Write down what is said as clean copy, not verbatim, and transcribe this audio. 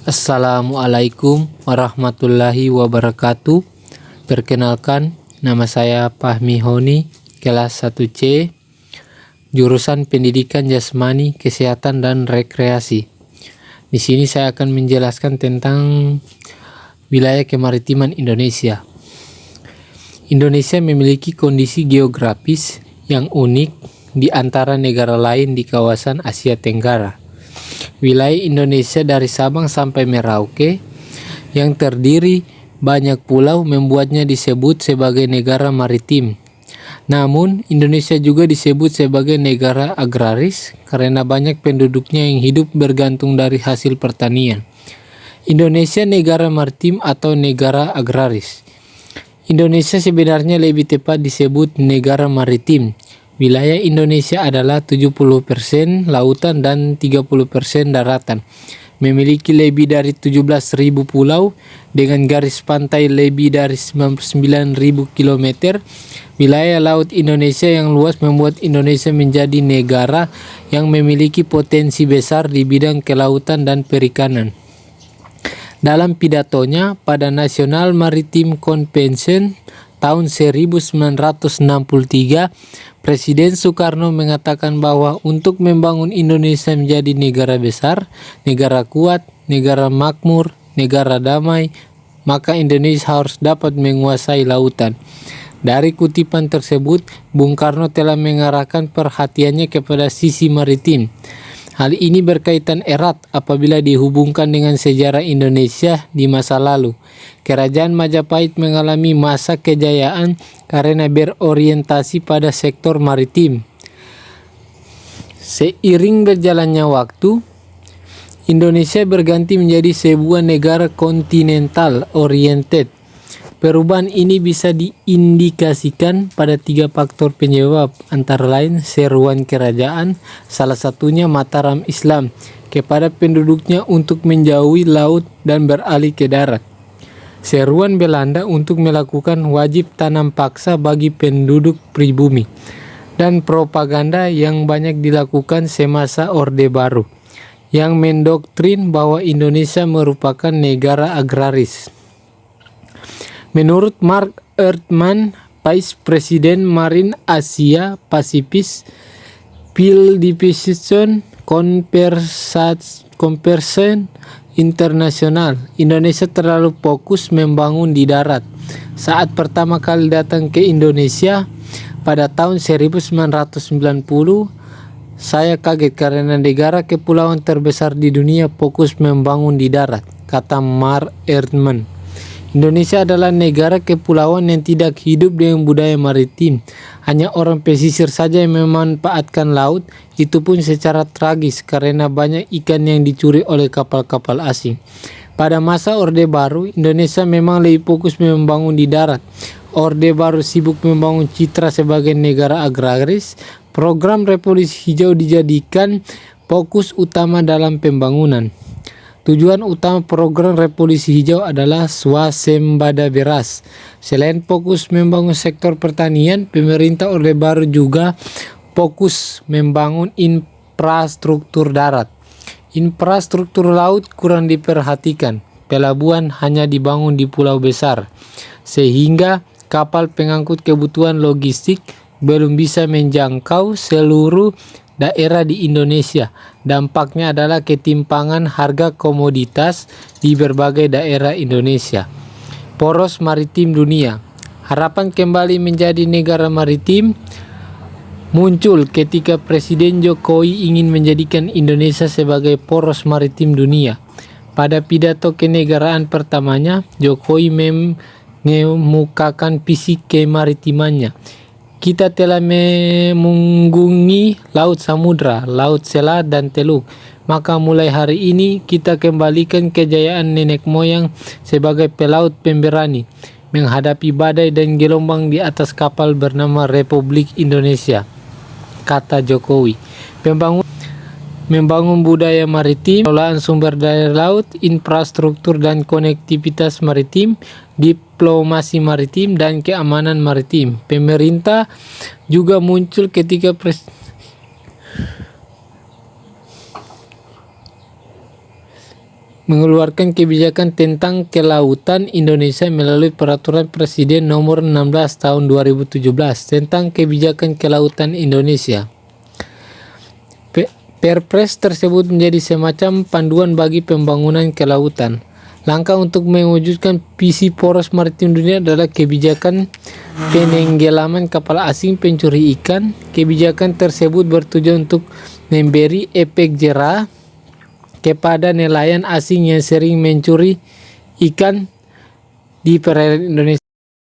Assalamualaikum warahmatullahi wabarakatuh. Perkenalkan, nama saya Fahmi Honi, kelas 1C, jurusan Pendidikan Jasmani, Kesehatan dan Rekreasi. Di sini saya akan menjelaskan tentang wilayah kemaritiman Indonesia. Indonesia memiliki kondisi geografis yang unik di antara negara lain di kawasan Asia Tenggara. Wilayah Indonesia dari Sabang sampai Merauke yang terdiri banyak pulau membuatnya disebut sebagai negara maritim. Namun, Indonesia juga disebut sebagai negara agraris karena banyak penduduknya yang hidup bergantung dari hasil pertanian. Indonesia negara maritim atau negara agraris. Indonesia sebenarnya lebih tepat disebut negara maritim. Wilayah Indonesia adalah 70% lautan dan 30% daratan. Memiliki lebih dari 17.000 pulau dengan garis pantai lebih dari 99.000 km. Wilayah laut Indonesia yang luas membuat Indonesia menjadi negara yang memiliki potensi besar di bidang kelautan dan perikanan. Dalam pidatonya pada National Maritime Convention tahun 1963, Presiden Soekarno mengatakan bahwa untuk membangun Indonesia menjadi negara besar, negara kuat, negara makmur, negara damai, maka Indonesia harus dapat menguasai lautan. Dari kutipan tersebut, Bung Karno telah mengarahkan perhatiannya kepada sisi maritim. Hal ini berkaitan erat apabila dihubungkan dengan sejarah Indonesia di masa lalu. Kerajaan Majapahit mengalami masa kejayaan karena berorientasi pada sektor maritim. Seiring berjalannya waktu, Indonesia berganti menjadi sebuah negara kontinental oriented. Perubahan ini bisa diindikasikan pada 3 faktor penyebab, antara lain seruan kerajaan, salah satunya Mataram Islam, kepada penduduknya untuk menjauhi laut dan beralih ke darat. Seruan Belanda untuk melakukan wajib tanam paksa bagi penduduk pribumi, dan propaganda yang banyak dilakukan semasa Orde Baru, yang mendoktrin bahwa Indonesia merupakan negara agraris. Menurut Mark Eartman, Vice President Marine Asia Pacific Field Division Conservation International, Indonesia terlalu fokus membangun di darat. Saat pertama kali datang ke Indonesia pada tahun 1990, saya kaget karena negara kepulauan terbesar di dunia fokus membangun di darat, kata Mark Eartman. Indonesia adalah negara kepulauan yang tidak hidup dengan budaya maritim. Hanya orang pesisir saja yang memanfaatkan laut, itu pun secara tragis karena banyak ikan yang dicuri oleh kapal-kapal asing. Pada masa Orde Baru, Indonesia memang lebih fokus membangun di darat. Orde Baru sibuk membangun citra sebagai negara agraris. Program Revolusi Hijau dijadikan fokus utama dalam pembangunan. Tujuan utama program Revolusi Hijau adalah swasembada beras. Selain fokus membangun sektor pertanian, pemerintah Orde Baru juga fokus membangun infrastruktur darat. Infrastruktur laut kurang diperhatikan. Pelabuhan hanya dibangun di pulau besar, sehingga kapal pengangkut kebutuhan logistik belum bisa menjangkau seluruh daerah di Indonesia. Dampaknya adalah ketimpangan harga komoditas di berbagai daerah Indonesia. Poros maritim dunia. Harapan kembali menjadi negara maritim muncul ketika Presiden Jokowi ingin menjadikan Indonesia sebagai poros maritim dunia. Pada pidato kenegaraan pertamanya, Jokowi mengemukakan visi kemaritimannya. Kita telah mengunggungi laut samudra, laut Sela dan Teluk. Maka mulai hari ini kita kembalikan kejayaan nenek moyang sebagai pelaut pemberani, menghadapi badai dan gelombang di atas kapal bernama Republik Indonesia, kata Jokowi. Membangun budaya maritim, pengelolaan sumber daya laut, infrastruktur dan konektivitas maritim, diplomasi maritim, dan keamanan maritim. Pemerintah juga muncul ketika mengeluarkan kebijakan tentang kelautan Indonesia melalui Peraturan Presiden Nomor 16 Tahun 2017 tentang kebijakan kelautan Indonesia. Perpres tersebut menjadi semacam panduan bagi pembangunan kelautan. Langkah untuk mewujudkan visi poros maritim dunia adalah kebijakan penenggelaman kapal asing pencuri ikan. Kebijakan tersebut bertujuan untuk memberi efek jera kepada nelayan asing yang sering mencuri ikan di perairan Indonesia.